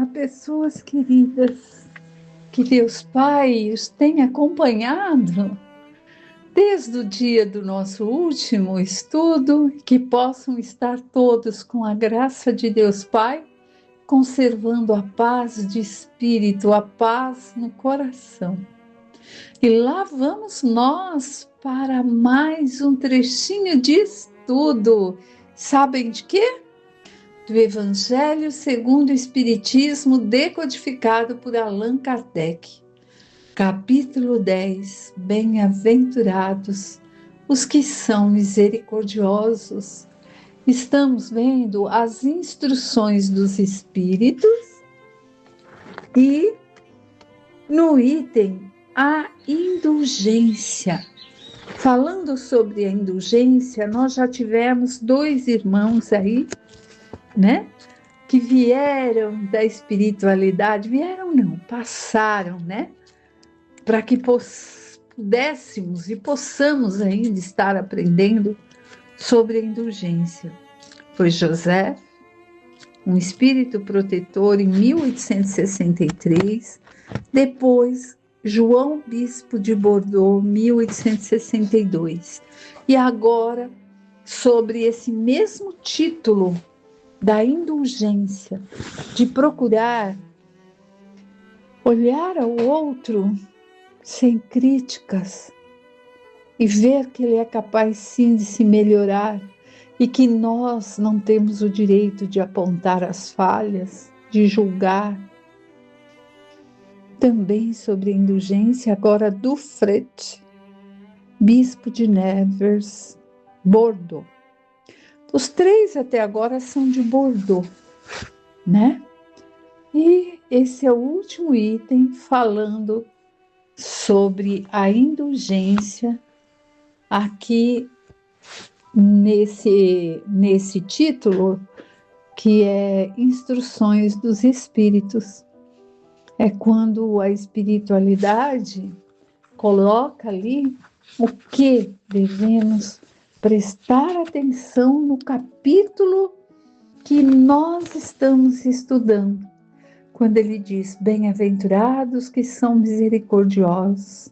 Olá, pessoas queridas, que Deus Pai os tenha acompanhado desde o dia do nosso último estudo, que possam estar todos com a graça de Deus Pai, conservando a paz de espírito, a paz no coração. E lá vamos nós para mais um trechinho de estudo. Sabem de quê? Do Evangelho segundo o Espiritismo, decodificado por Allan Kardec. Capítulo 10. Bem-aventurados os que são misericordiosos. Estamos vendo as instruções dos Espíritos e no item a indulgência. Falando sobre a indulgência, nós já tivemos dois irmãos aí, né? Que vieram da espiritualidade, passaram, né? Para que pudéssemos e possamos ainda estar aprendendo sobre a indulgência. Foi José, um espírito protetor em 1863, depois João Bispo de Bordeaux, 1862. E agora, sobre esse mesmo título da indulgência, de procurar olhar ao outro sem críticas e ver que ele é capaz sim de se melhorar e que nós não temos o direito de apontar as falhas, de julgar. Também sobre a indulgência, agora do Frete, bispo de Nevers, Bordeaux. Os três até agora são de Bordeaux, né? E esse é o último item falando sobre a indulgência aqui nesse título, que é Instruções dos Espíritos. É quando a espiritualidade coloca ali o que devemos prestar atenção no capítulo que nós estamos estudando, quando ele diz, bem-aventurados que são misericordiosos.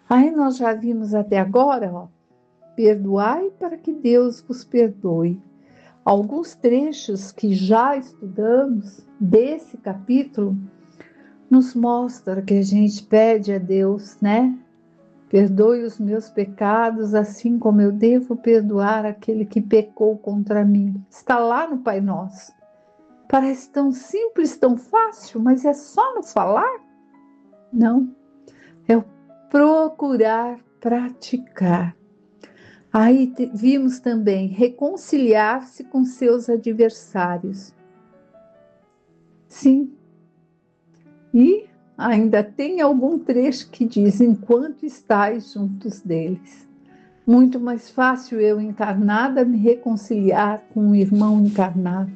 Aí nós já vimos até agora, perdoai para que Deus vos perdoe. Alguns trechos que já estudamos desse capítulo nos mostram que a gente pede a Deus, né? Perdoe os meus pecados, assim como eu devo perdoar aquele que pecou contra mim. Está lá no Pai Nosso. Parece tão simples, tão fácil, mas é só no falar? Não. É o procurar praticar. Aí vimos também reconciliar-se com seus adversários. Sim. E ainda tem algum trecho que diz, enquanto estais juntos deles. Muito mais fácil eu encarnada me reconciliar com um irmão encarnado,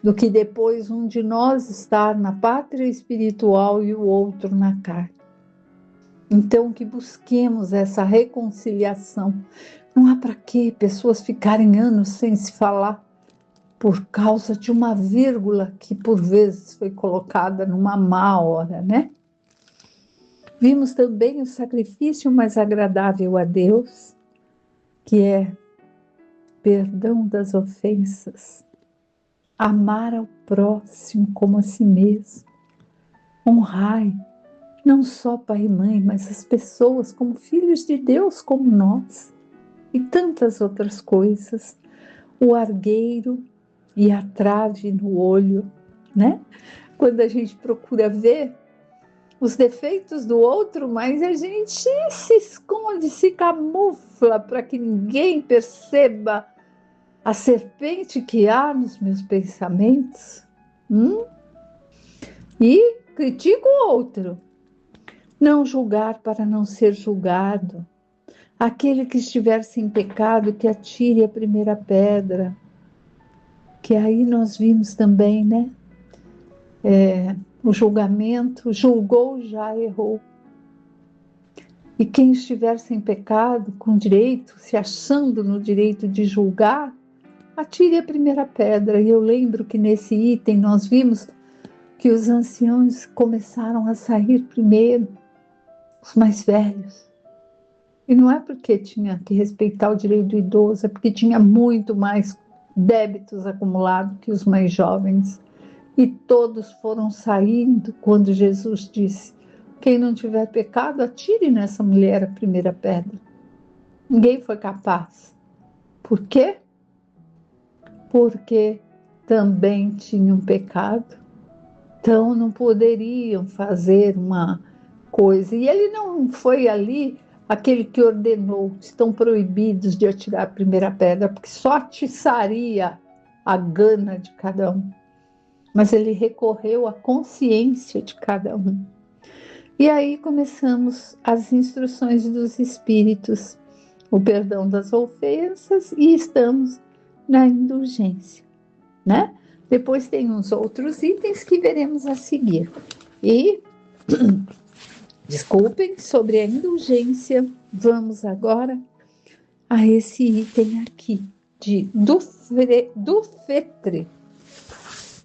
do que depois um de nós estar na pátria espiritual e o outro na carne. Então que busquemos essa reconciliação. Não há para que pessoas ficarem anos sem se falar, por causa de uma vírgula que por vezes foi colocada numa má hora, né? Vimos também o sacrifício mais agradável a Deus, que é perdão das ofensas, amar ao próximo como a si mesmo, honrai não só pai e mãe, mas as pessoas como filhos de Deus, como nós, e tantas outras coisas, o argueiro e a trave no olho, né? Quando a gente procura ver os defeitos do outro, mas a gente se esconde, se camufla para que ninguém perceba a serpente que há nos meus pensamentos. E critico o outro. Não julgar para não ser julgado. Aquele que estiver sem pecado, que atire a primeira pedra. Que aí nós vimos também, né? O julgamento, julgou, já errou. E quem estiver sem pecado, com direito, se achando no direito de julgar, atire a primeira pedra. E eu lembro que nesse item nós vimos que os anciãos começaram a sair primeiro, os mais velhos. E não é porque tinha que respeitar o direito do idoso, é porque tinha muito mais débitos acumulados que os mais jovens. E todos foram saindo quando Jesus disse: quem não tiver pecado, atire nessa mulher a primeira pedra. Ninguém foi capaz. Por quê? Porque também tinham pecado. Então não poderiam fazer uma coisa. E ele não foi ali aquele que ordenou: estão proibidos de atirar a primeira pedra, porque só atiçaria a gana de cada um. Mas ele recorreu à consciência de cada um. E aí começamos as instruções dos Espíritos, o perdão das ofensas, e estamos na indulgência, né? Depois tem uns outros itens que veremos a seguir. E, desculpem, sobre a indulgência, vamos agora a esse item aqui, de Dufetre,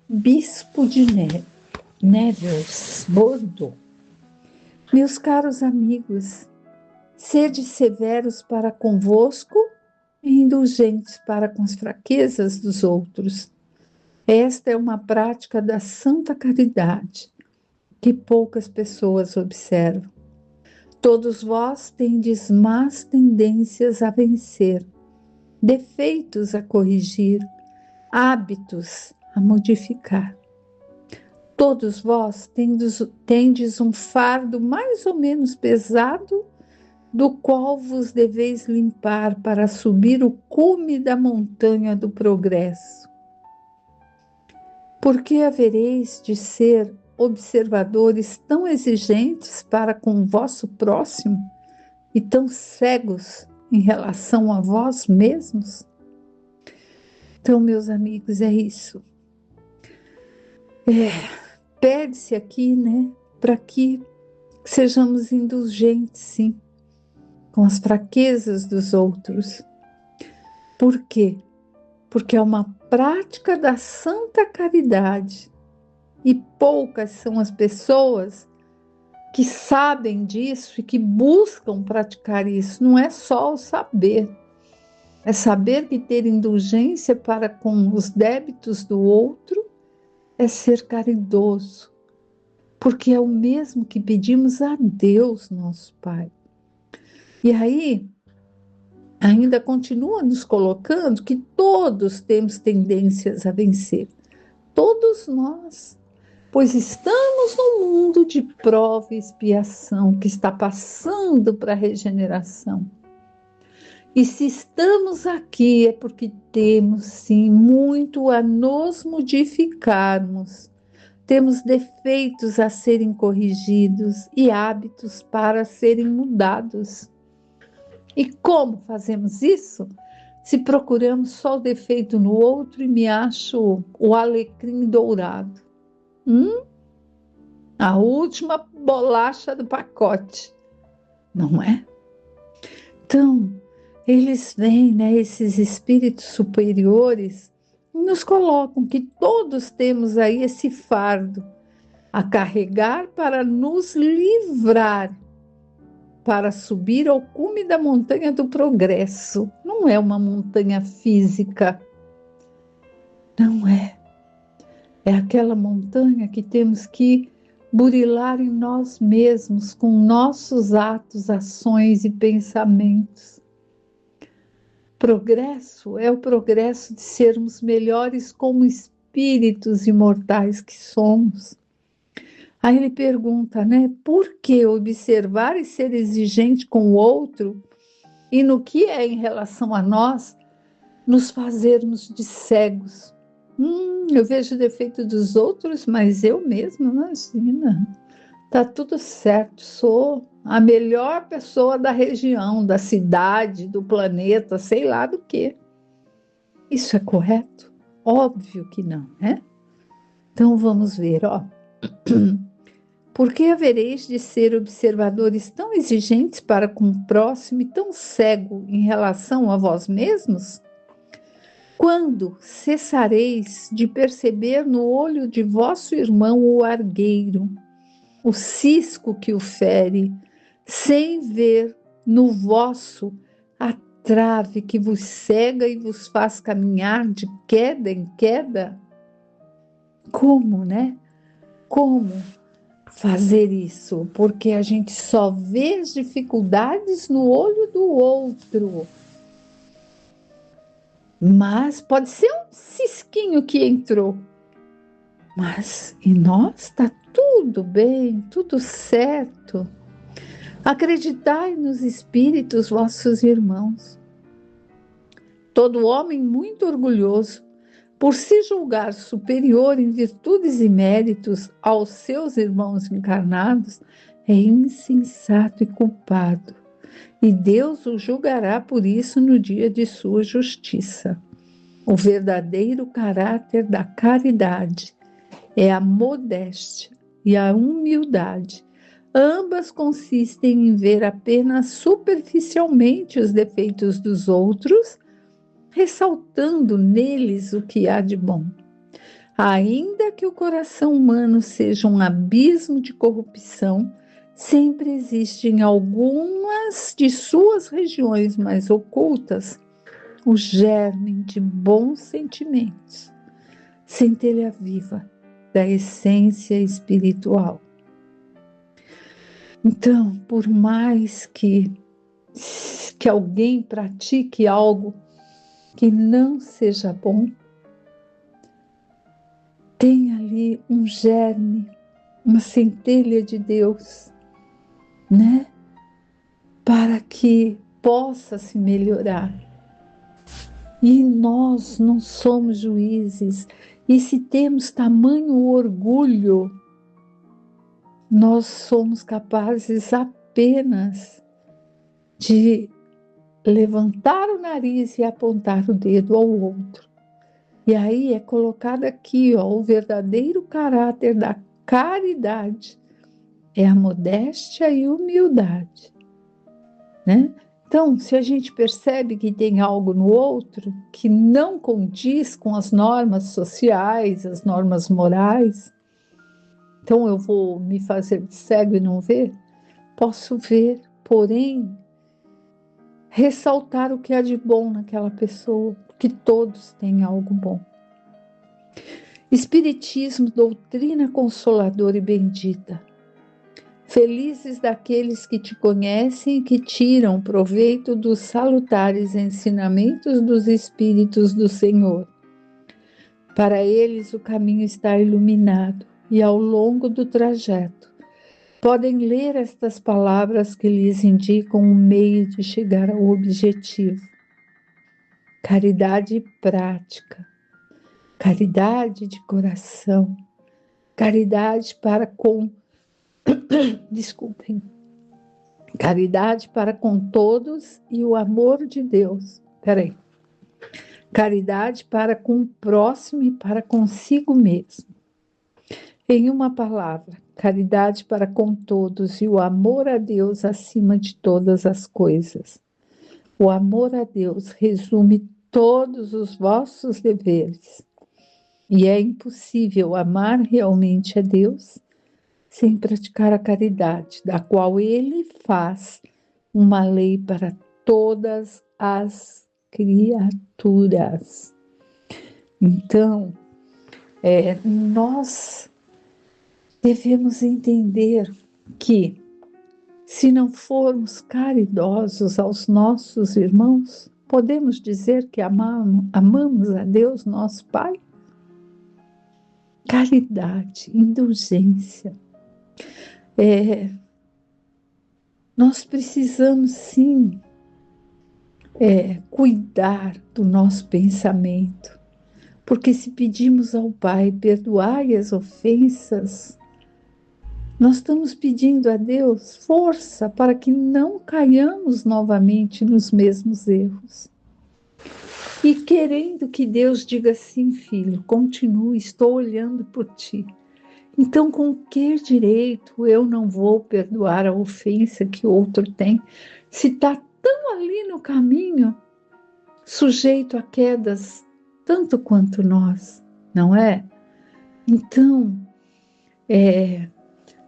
Bispo de Nevers, Bordeaux. Meus caros amigos, sede severos para convosco e indulgentes para com as fraquezas dos outros. Esta é uma prática da santa caridade, que poucas pessoas observam. Todos vós tendes más tendências a vencer, defeitos a corrigir, hábitos a modificar. Todos vós tendes um fardo mais ou menos pesado, do qual vos deveis limpar para subir o cume da montanha do progresso. Por que havereis de ser observadores tão exigentes para com o vosso próximo e tão cegos em relação a vós mesmos? Então, meus amigos, é isso. Pede-se aqui, né, para que sejamos indulgentes, sim, com as fraquezas dos outros. Por quê? Porque é uma prática da santa caridade e poucas são as pessoas que sabem disso e que buscam praticar isso. Não é só o saber, é saber que ter indulgência para com os débitos do outro é ser caridoso, porque é o mesmo que pedimos a Deus, nosso Pai. E aí, ainda continua nos colocando que todos temos tendências a vencer, todos nós, pois estamos num mundo de prova e expiação que está passando para a regeneração. E se estamos aqui é porque temos, sim, muito a nos modificarmos. Temos defeitos a serem corrigidos e hábitos para serem mudados. E como fazemos isso? Se procuramos só o defeito no outro e me acho o alecrim dourado. A última bolacha do pacote, não é? Então, eles vêm, né, esses espíritos superiores, e nos colocam que todos temos aí esse fardo a carregar para nos livrar, para subir ao cume da montanha do progresso. Não é uma montanha física, não é. É aquela montanha que temos que burilar em nós mesmos, com nossos atos, ações e pensamentos. Progresso é o progresso de sermos melhores como espíritos imortais que somos. Aí ele pergunta, né? Por que observar e ser exigente com o outro e no que é em relação a nós, nos fazermos de cegos? Eu vejo o defeito dos outros, mas eu mesma, imagina, tá tudo certo, sou a melhor pessoa da região, da cidade, do planeta, sei lá do que. Isso é correto? Óbvio que não, né? Então vamos ver, ó. Por que havereis de ser observadores tão exigentes para com o próximo e tão cego em relação a vós mesmos? Quando cessareis de perceber no olho de vosso irmão o argueiro, o cisco que o fere, sem ver no vosso a trave que vos cega e vos faz caminhar de queda em queda? Como, né? Como fazer isso? Porque a gente só vê as dificuldades no olho do outro. Mas pode ser um cisquinho que entrou. Mas em nós está tudo bem, tudo certo. Acreditai nos espíritos, vossos irmãos. Todo homem muito orgulhoso, por se julgar superior em virtudes e méritos aos seus irmãos encarnados, é insensato e culpado, e Deus o julgará por isso no dia de sua justiça. O verdadeiro caráter da caridade é a modéstia e a humildade. Ambas consistem em ver apenas superficialmente os defeitos dos outros, ressaltando neles o que há de bom. Ainda que o coração humano seja um abismo de corrupção, sempre existem algumas de suas regiões mais ocultas o germe de bons sentimentos, centelha viva da essência espiritual. Então, por mais que alguém pratique algo que não seja bom, tem ali um germe, uma centelha de Deus, né? Para que possa se melhorar. E nós não somos juízes. E se temos tamanho orgulho, nós somos capazes apenas de levantar o nariz e apontar o dedo ao outro. E aí é colocado aqui, ó, o verdadeiro caráter da caridade é a modéstia e humildade, né? Então, se a gente percebe que tem algo no outro que não condiz com as normas sociais, as normas morais, então eu vou me fazer de cego e não ver? Posso ver, porém, ressaltar o que há de bom naquela pessoa, porque todos têm algo bom. Espiritismo, doutrina consoladora e bendita. Felizes daqueles que te conhecem e que tiram proveito dos salutares ensinamentos dos Espíritos do Senhor. Para eles o caminho está iluminado e ao longo do trajeto podem ler estas palavras que lhes indicam o meio de chegar ao objetivo. Caridade prática, caridade de coração, caridade para com caridade para com todos e o amor de Deus. Caridade para com o próximo e para consigo mesmo. Em uma palavra, caridade para com todos e o amor a Deus acima de todas as coisas. O amor a Deus resume todos os vossos deveres. E é impossível amar realmente a Deus sem praticar a caridade, da qual Ele faz uma lei para todas as criaturas. Então, nós devemos entender que, se não formos caridosos aos nossos irmãos, podemos dizer que amamos a Deus, nosso Pai? Caridade, indulgência. Nós precisamos, sim, cuidar do nosso pensamento, porque se pedimos ao Pai, perdoai as ofensas, nós estamos pedindo a Deus força para que não caiamos novamente nos mesmos erros. E querendo que Deus diga assim, filho, continue, estou olhando por ti. Então, com que direito eu não vou perdoar a ofensa que outro tem, se está tão ali no caminho, sujeito a quedas tanto quanto nós, não é? Então,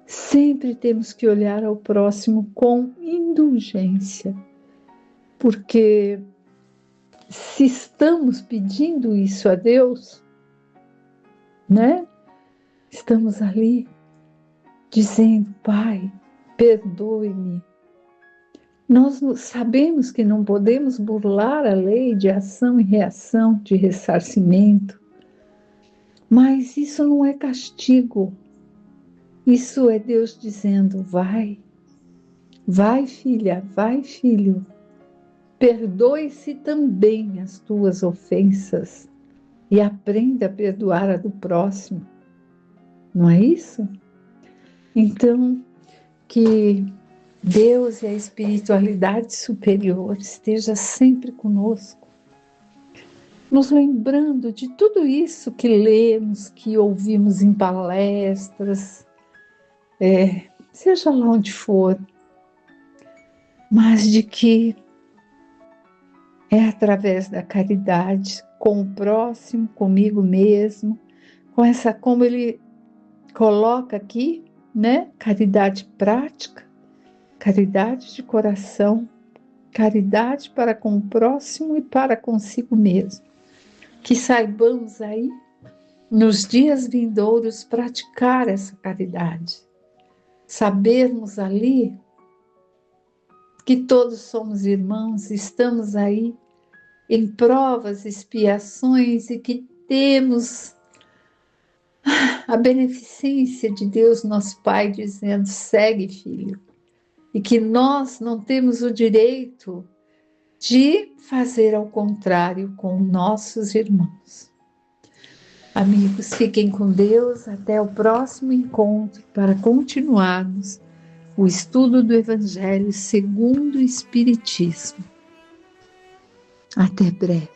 sempre temos que olhar ao próximo com indulgência, porque se estamos pedindo isso a Deus, né? Estamos ali dizendo: Pai, perdoe-me. Nós sabemos que não podemos burlar a lei de ação e reação, de ressarcimento, mas isso não é castigo. Isso é Deus dizendo: vai, vai filha, vai filho, perdoe-se também as tuas ofensas e aprenda a perdoar a do próximo. Não é isso? Então, que Deus e a espiritualidade superior esteja sempre conosco, nos lembrando de tudo isso que lemos, que ouvimos em palestras, seja lá onde for, mas de que é através da caridade com o próximo, comigo mesmo, como ele coloca aqui, né? Caridade prática, caridade de coração, caridade para com o próximo e para consigo mesmo. Que saibamos aí, nos dias vindouros, praticar essa caridade. Sabermos ali que todos somos irmãos, estamos aí em provas, expiações e que temos a beneficência de Deus, nosso Pai, dizendo: segue, filho. E que nós não temos o direito de fazer ao contrário com nossos irmãos. Amigos, fiquem com Deus. Até o próximo encontro para continuarmos o estudo do Evangelho segundo o Espiritismo. Até breve.